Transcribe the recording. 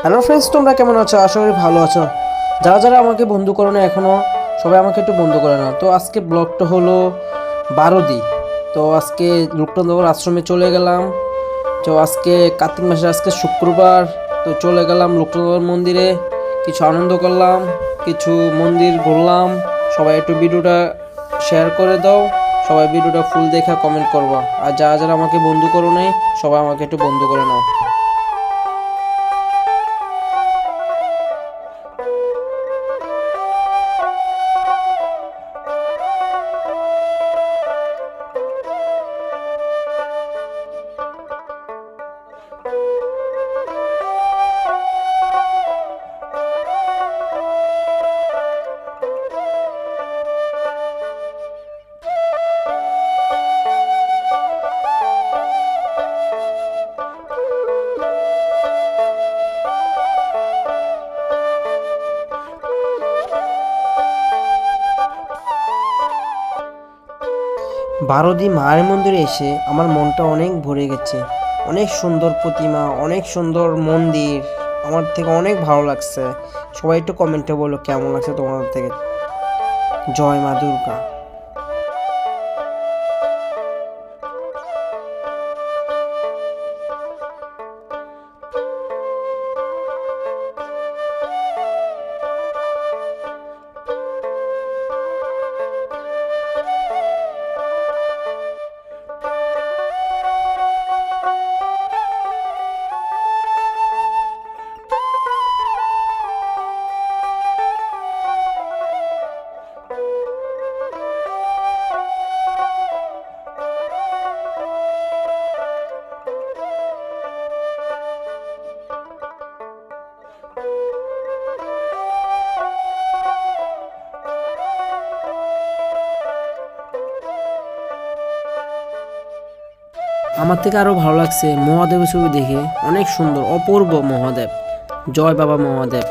Hello friends, তোমরা কেমন আছো? আশা করি ভালো আছো। যারা যারা আমাকে বন্ধু করো না এখনও, সবাই আমাকে একটু বন্ধু করে না। তো আজকে ব্লগটা হলো বারোদি। তো আজকে লোকনাথনগর আশ্রমে চলে গেলাম। তো আজকে কার্তিক মাসের আজকে শুক্রবার। তো চলে গেলাম লোকনাথনগর মন্দিরে, কিছু আনন্দ করলাম, কিছু মন্দির ঘুরলাম। সবাই একটু ভিডিওটা শেয়ার করে দাও, সবাই ভিডিওটা ফুল দেখা কমেন্ট করবা। আর যারা যারা আমাকে বন্ধু করো নাই, সবাই আমাকে একটু বন্ধু করে নাও। বারোদি মায়ের মন্দিরে এসে আমার মনটা অনেক ভরে গেছে। অনেক সুন্দর প্রতিমা, অনেক সুন্দর মন্দির, আমার থেকে অনেক ভালো লাগছে। সবাই একটু কমেন্টে বলো কেমন লাগছে তোমাদের থেকে। জয় মা দুর্গা। আমার থেকে আরও ভালো লাগছে মহাদেবের ছবি দেখে। অনেক সুন্দর, অপূর্ব মহাদেব। জয় বাবা মহাদেব।